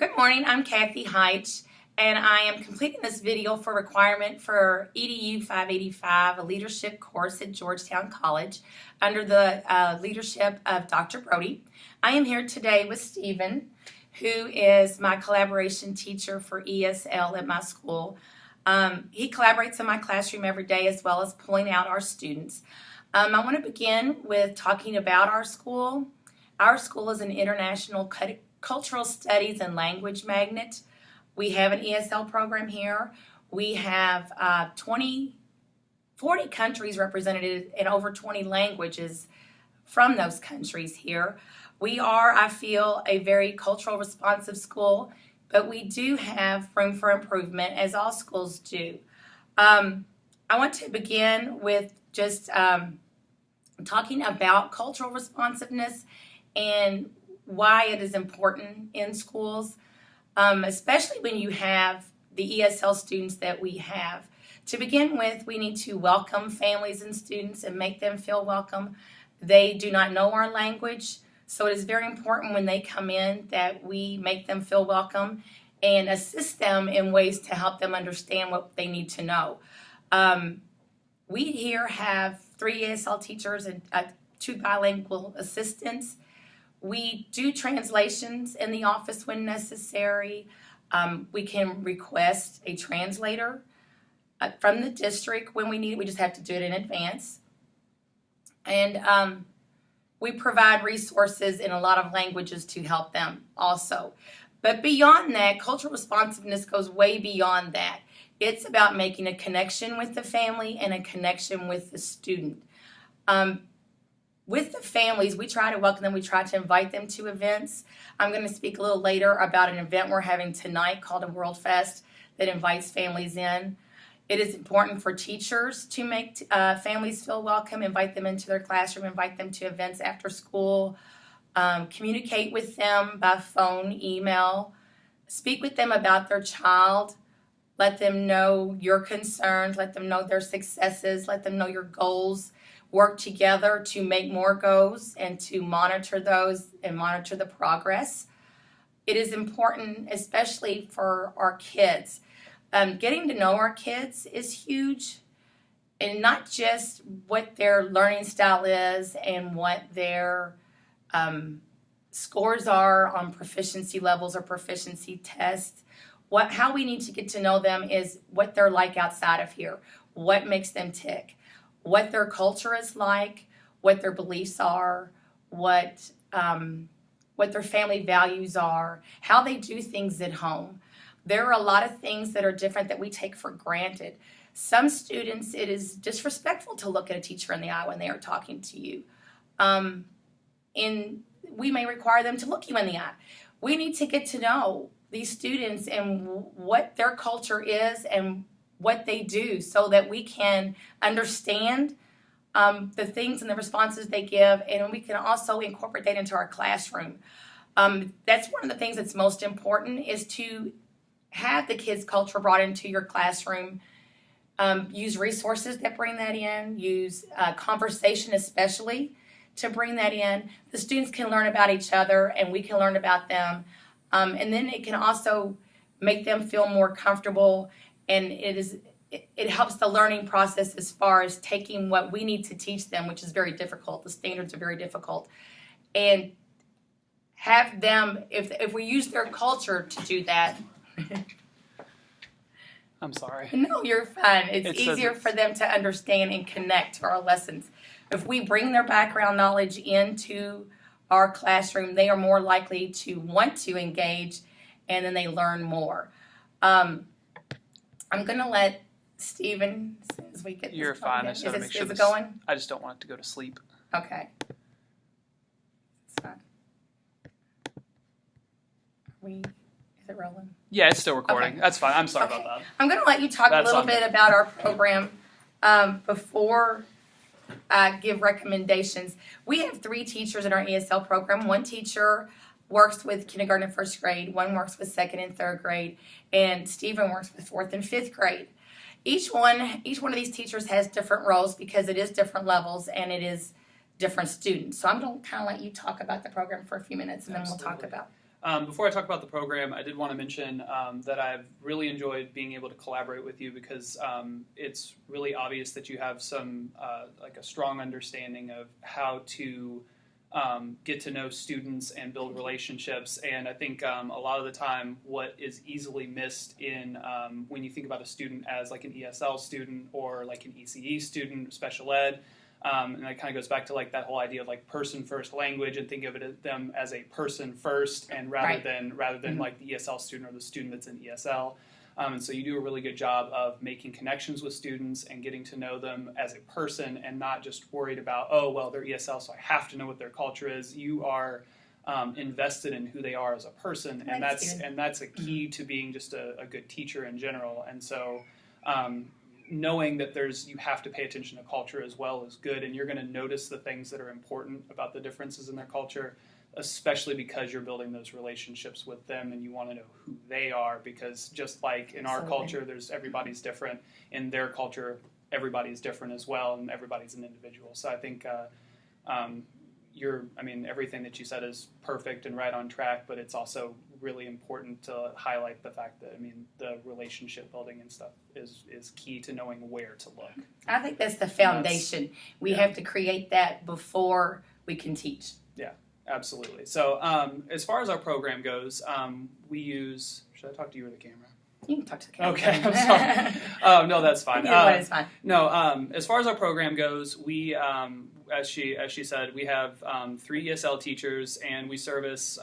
Good morning, I'm Kathy Heitch, and I am completing this video for requirement for EDU 585, a leadership course at Georgetown College under the leadership of Dr. Brody. I am here today with Stephen, who is my collaboration teacher for ESL at my school. He collaborates in my classroom every day as well as pulling out our students. I want to begin with talking about our school. Our school is an international cultural studies and language magnet. We have an ESL program here. We have 40 countries represented in over 20 languages from those countries here. We are, I feel, a very cultural responsive school, but we do have room for improvement, as all schools do. I want to begin with just talking about cultural responsiveness and why it is important in schools, especially when you have the ESL students that we have. To begin with, we need to welcome families and students and make them feel welcome. They do not know our language, so it is very important when they come in that we make them feel welcome and assist them in ways to help them understand what they need to know. We here have 3 ESL teachers and 2 bilingual assistants. We do translations in the office when necessary. We can request a translator from the district when we need it. We just have to do it in advance. And we provide resources in a lot of languages to help them also. But beyond that, cultural responsiveness goes way beyond that. It's about making a connection with the family and a connection with the student. With the families, we try to welcome them. We try to invite them to events. I'm going to speak a little later about an event we're having tonight called a World Fest that invites families in. It is important for teachers to make families feel welcome, invite them into their classroom, invite them to events after school, communicate with them by phone, email, speak with them about their child, let them know your concerns, let them know their successes, let them know your goals. Work together to make more goals and to monitor those and monitor the progress. It is important, especially for our kids. Getting to know our kids is huge, and not just what their learning style is and what their scores are on proficiency levels or proficiency tests. How we need to get to know them is what they're like outside of here, what makes them tick, what their culture is like, what their beliefs are, what their family values are, how they do things at home. There are a lot of things that are different that we take for granted. Some students, it is disrespectful to look at a teacher in the eye when they are talking to you. And we may require them to look you in the eye. We need to get to know these students and what their culture is and what they do so that we can understand the things and the responses they give, and we can also incorporate that into our classroom. That's one of the things that's most important, is to have the kids' culture brought into your classroom. Use resources that bring that in. Use conversation especially to bring that in. The students can learn about each other and we can learn about them. And then it can also make them feel more comfortable, and it helps the learning process as far as taking what we need to teach them, which is very difficult. The standards are very difficult. And have them, if we use their culture to do that. I'm sorry. No, you're fine. It's easier for them to understand and connect to our lessons. If we bring their background knowledge into our classroom, they are more likely to want to engage, and then they learn more. I'm going to let Stephen, as soon as we get You're this fine. In. I just want to make sure is it going? I just don't want it to go to sleep. Okay. It's fine. Is it rolling? Yeah, it's still recording. Okay. That's fine. I'm sorry Okay. about that. I'm going to let you talk That's a little on bit me. about our program before I give recommendations. We have 3 teachers in our ESL program. 1 teacher works with kindergarten and 1st grade. 1 works with 2nd and 3rd grade. And Stephen works with 4th and 5th grade. Each one of these teachers has different roles because it is different levels and it is different students. So I'm going to kind of let you talk about the program for a few minutes, and then we'll talk about. Before I talk about the program, I did want to mention that I've really enjoyed being able to collaborate with you because it's really obvious that you have some like a strong understanding of how to get to know students and build relationships. And I think a lot of the time what is easily missed in when you think about a student as like an ESL student or like an ECE student, special ed, and that kind of goes back to like that whole idea of like person first language and think of it as them as a person first and rather than like the ESL student or the student that's in ESL. And so you do a really good job of making connections with students and getting to know them as a person and not just worried about, oh, well, they're ESL, so I have to know what their culture is. You are invested in who they are as a person, and that's a key to being just a good teacher in general. And so knowing that you have to pay attention to culture as well is good, and you're going to notice the things that are important about the differences in their culture, especially because you're building those relationships with them and you want to know who they are, because just like in our culture, everybody's different. In their culture, everybody's different as well, and everybody's an individual. So I think everything that you said is perfect and right on track, but it's also really important to highlight the fact that, the relationship building and stuff is key to knowing where to look. I think that's the foundation. We have to create that before we can teach. Yeah, absolutely. So as far as our program goes, we use, should I talk to you or the camera? You can talk to the camera. Okay, I'm sorry. No, that's fine. It's fine. No, as far as our program goes, we, as she said, we have 3 ESL teachers, and we service,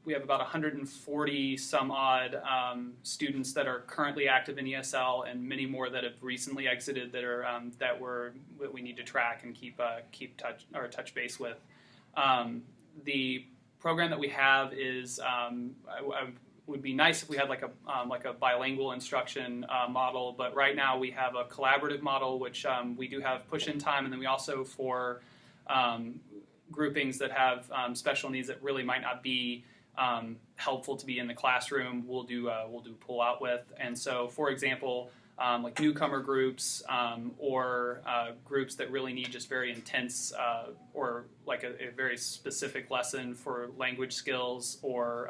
we have about 140 some odd students that are currently active in ESL, and many more that have recently exited that are that we need to track and keep touch base with. The program that we have is would be nice if we had like a bilingual instruction model, but right now we have a collaborative model, which we do have push-in time, and then we also for groupings that have special needs that really might not be helpful to be in the classroom, we'll do pull out with. And so, for example, like newcomer groups or groups that really need just very intense or like a very specific lesson for language skills or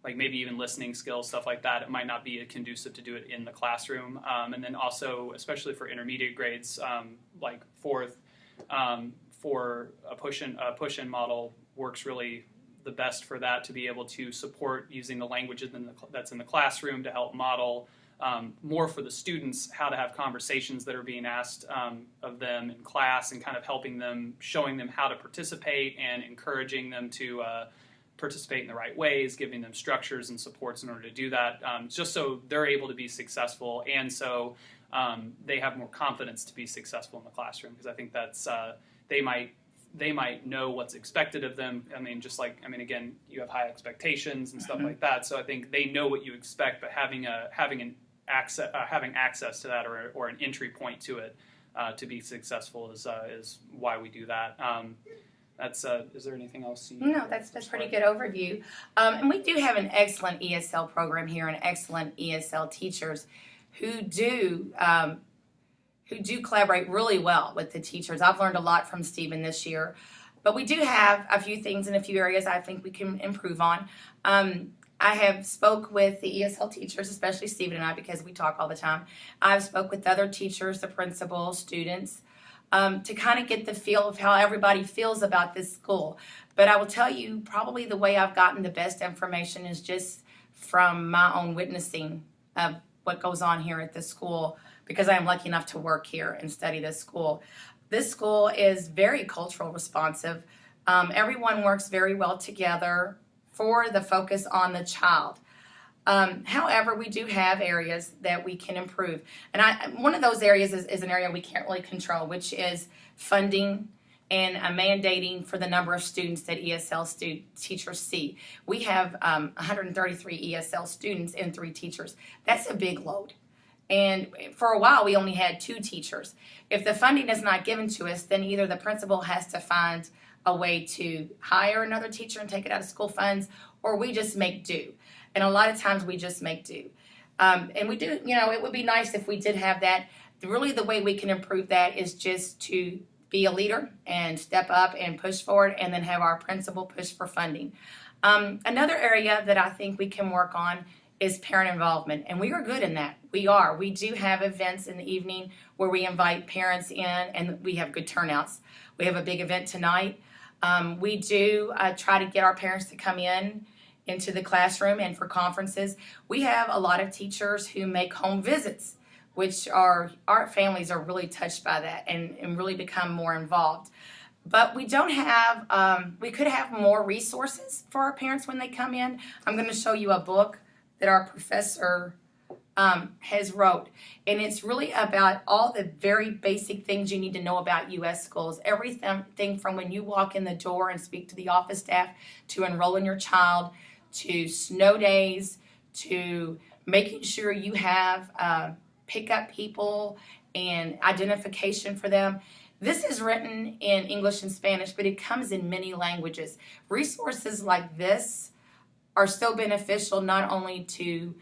like maybe even listening skills, stuff like that. It might not be conducive to do it in the classroom. And then also, especially for intermediate grades, like fourth, for a push-in model works really the best for that, to be able to support using the languages that's in the classroom to help model more for the students how to have conversations that are being asked of them in class, and kind of helping them, showing them how to participate and encouraging them to participate in the right ways, giving them structures and supports in order to do that, just so they're able to be successful, and so they have more confidence to be successful in the classroom, because I think that's they might know what's expected of them. Again, you have high expectations and stuff like that, so I think they know what you expect, but having access to that or an entry point to it to be successful is why we do that. Is there anything else? No, that's a pretty good overview. And we do have an excellent ESL program here and excellent ESL teachers who do collaborate really well with the teachers. I've learned a lot from Stephen this year, but we do have a few things in a few areas I think we can improve on. I have spoke with the ESL teachers, especially Stephen and I, because we talk all the time. I've spoke with other teachers, the principal, students, to kind of get the feel of how everybody feels about this school. But I will tell you, probably the way I've gotten the best information is just from my own witnessing of what goes on here at this school, because I am lucky enough to work here and study this school. This school is very cultural responsive. Everyone works very well together for the focus on the child. However, we do have areas that we can improve. And one of those areas is an area we can't really control, which is funding and mandating for the number of students that ESL teachers see. We have 133 ESL students and 3 teachers. That's a big load. And for a while, we only had 2 teachers. If the funding is not given to us, then either the principal has to find a way to hire another teacher and take it out of school funds, or we just make do. And a lot of times we just make do. And we do, it would be nice if we did have that. Really, the way we can improve that is just to be a leader and step up and push forward, and then have our principal push for funding. Another area that I think we can work on is parent involvement, and we are good in that. We do have events in the evening where we invite parents in, and we have good turnouts. We have a big event tonight. We do try to get our parents to come into the classroom, and for conferences. We have a lot of teachers who make home visits, which our families are really touched by that and really become more involved. But we don't have, we could have more resources for our parents when they come in. I'm going to show you a book that our professor has wrote, and it's really about all the very basic things you need to know about U.S. schools. Everything from when you walk in the door and speak to the office staff, to enrolling your child, to snow days, to making sure you have pickup people and identification for them. This is written in English and Spanish, but it comes in many languages. Resources like this are so beneficial not only to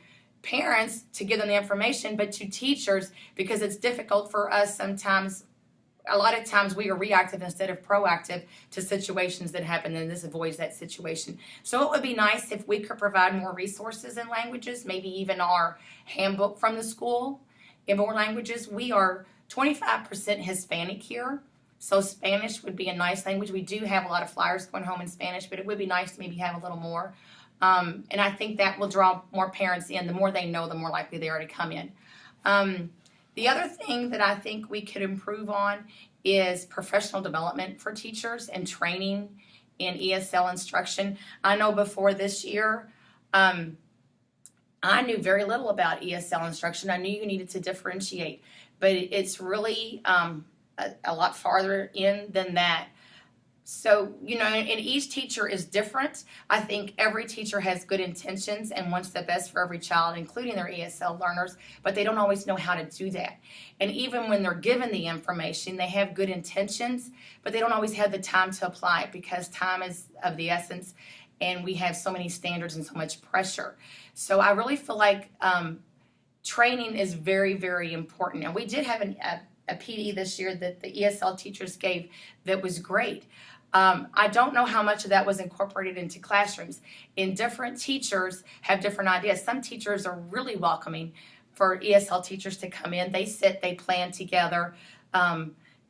parents to give them the information, but to teachers, because it's difficult for us sometimes. A lot of times we are reactive instead of proactive to situations that happen, and this avoids that situation. So it would be nice if we could provide more resources in languages, maybe even our handbook from the school in more languages. We are 25% Hispanic here, so Spanish would be a nice language. We do have a lot of flyers going home in Spanish, but it would be nice to maybe have a little more. And I think that will draw more parents in. The more they know, the more likely they are to come in. The other thing that I think we could improve on is professional development for teachers and training in ESL instruction. I know before this year, I knew very little about ESL instruction. I knew you needed to differentiate, but it's really a lot farther in than that. So, and each teacher is different. I think every teacher has good intentions and wants the best for every child, including their ESL learners, but they don't always know how to do that. And even when they're given the information, they have good intentions, but they don't always have the time to apply it because time is of the essence, and we have so many standards and so much pressure. So I really feel like training is very, very important. And we did have a PD this year that the ESL teachers gave that was great. I don't know how much of that was incorporated into classrooms. And different teachers have different ideas. Some teachers are really welcoming for ESL teachers to come in. They sit, they plan together.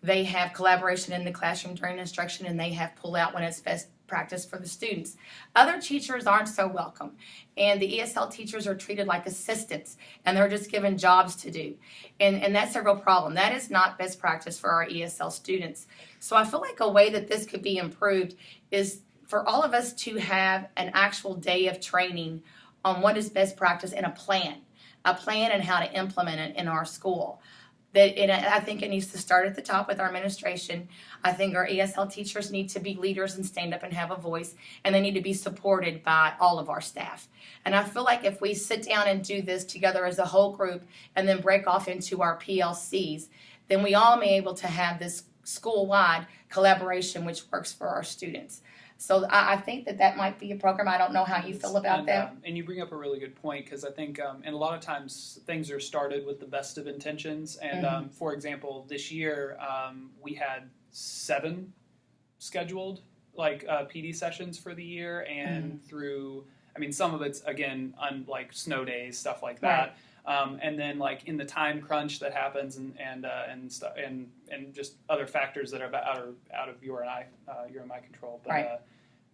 They have collaboration in the classroom during instruction, and they have pull out when it's best practice for the students. Other teachers aren't so welcome, and the ESL teachers are treated like assistants, and they're just given jobs to do, and that's a real problem. That is not best practice for our ESL students. So I feel like a way that this could be improved is for all of us to have an actual day of training on what is best practice and a plan and how to implement it in our school. I think it needs to start at the top with our administration. I think our ESL teachers need to be leaders and stand up and have a voice, and they need to be supported by all of our staff. And I feel like if we sit down and do this together as a whole group and then break off into our PLCs, then we all may be able to have this school-wide collaboration which works for our students. So I think that might be a program. I don't know how you feel about that. And you bring up a really good point, because I think, and a lot of times things are started with the best of intentions. And for example, this year we had 7 scheduled PD sessions for the year, and through, some of it's again like snow days, stuff like that. Right. And then in the time crunch that happens, and just other factors that are out of your and my control. But right.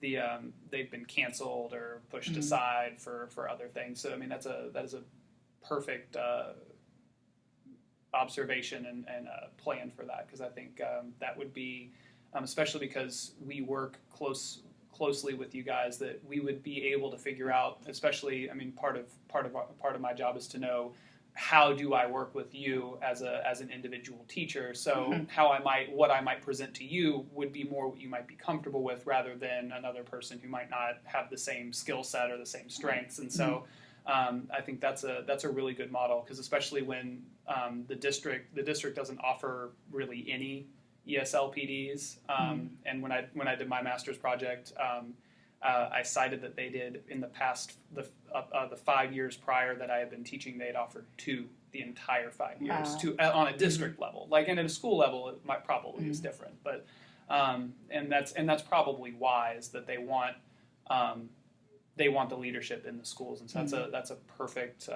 They've been canceled or pushed aside for other things. So that is a perfect observation and plan for that, because I think that would be, especially because we work closely with you guys, that we would be able to figure out, especially, part of my job is to know, how do I work with you as an individual teacher? So what I might present to you would be more what you might be comfortable with, rather than another person who might not have the same skill set or the same strengths. And so I think that's a really good model, because especially when the district doesn't offer really any ESL PDs. And when I did my master's project, I cited that they did in the past, the 5 years prior that I had been teaching, they had offered 2 the entire 5 years, on a district level. And at a school level, it might probably is different, but and that's probably wise, that they want they want the leadership in the schools, and so that's a perfect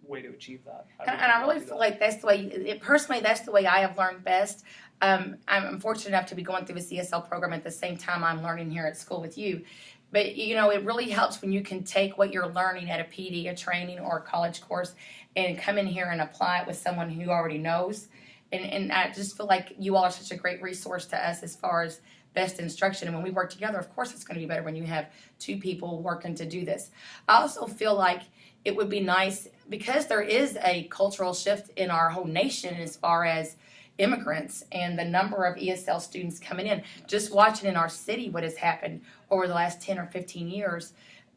way to achieve that. I really feel like that's the way, personally, that's the way I have learned best. I'm fortunate enough to be going through a CSL program at the same time I'm learning here at school with you. But, it really helps when you can take what you're learning at a PD, a training, or a college course and come in here and apply it with someone who already knows. And I just feel like you all are such a great resource to us as far as best instruction. And when we work together, of course, it's going to be better when you have two people working to do this. I also feel like it would be nice, because there is a cultural shift in our whole nation as far as immigrants and the number of ESL students coming in. Just watching in our city what has happened over the last 10 or 15 years,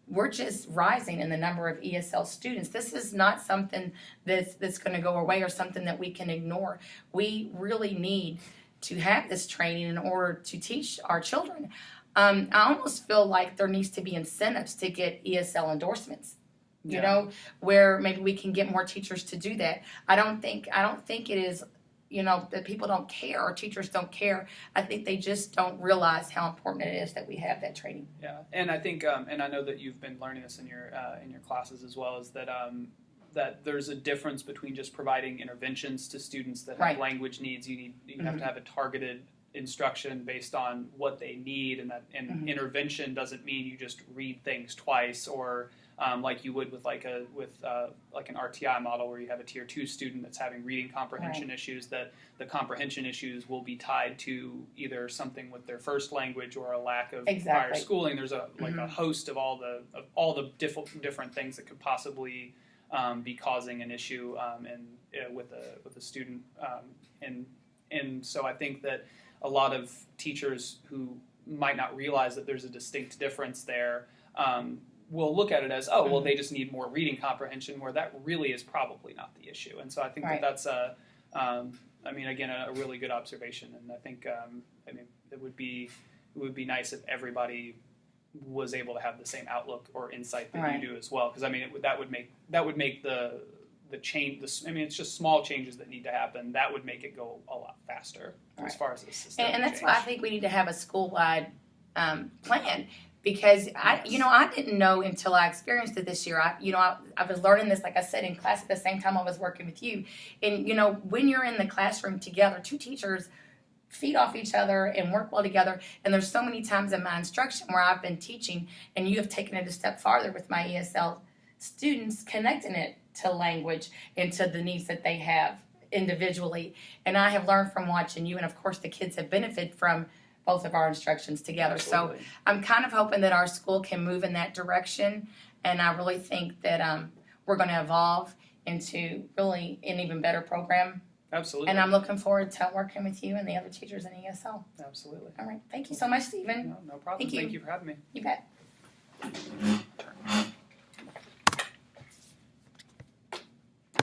we're just rising in the number of ESL students. This is not something that's going to go away or something that we can ignore. We really need to have this training in order to teach our children. I almost feel like there needs to be incentives to get ESL endorsements. Where maybe we can get more teachers to do that. I don't think it is, that people don't care or teachers don't care. I think they just don't realize how important it is that we have that training. Yeah, and I think, and I know that you've been learning this in your classes as well, is that that there's a difference between just providing interventions to students that have language needs. You have to have a targeted instruction based on what they need, and intervention doesn't mean you just read things twice or like you would with like an RTI model where you have a tier 2 student that's having reading comprehension issues, that the comprehension issues will be tied to either something with their first language or a lack of prior schooling. There's a host of all the different things that could possibly be causing an issue with a student, and so I think that a lot of teachers who might not realize that there's a distinct difference there will look at it as, well, they just need more reading comprehension, where that really is probably not the issue. And so I think that's a really good observation. And I think it would be nice if everybody was able to have the same outlook or insight that you do as well. Because that would make the change. It's just small changes that need to happen. That would make it go a lot faster as far as the system. And that's why I think we need to have a school-wide plan. Because I didn't know until I experienced it this year. I was learning this, like I said, in class at the same time I was working with you. And when you're in the classroom together, two teachers feed off each other and work well together. And there's so many times in my instruction where I've been teaching, and you have taken it a step farther with my ESL students, connecting it to language and to the needs that they have individually. And I have learned from watching you, and of course the kids have benefited from both of our instructions together. Absolutely. So I'm kind of hoping that our school can move in that direction, and I really think that we're going to evolve into really an even better program. Absolutely. And I'm looking forward to working with you and the other teachers in ESL. Absolutely. All right. Thank you so much, Stephen. No problem. Thank you for having me. You bet.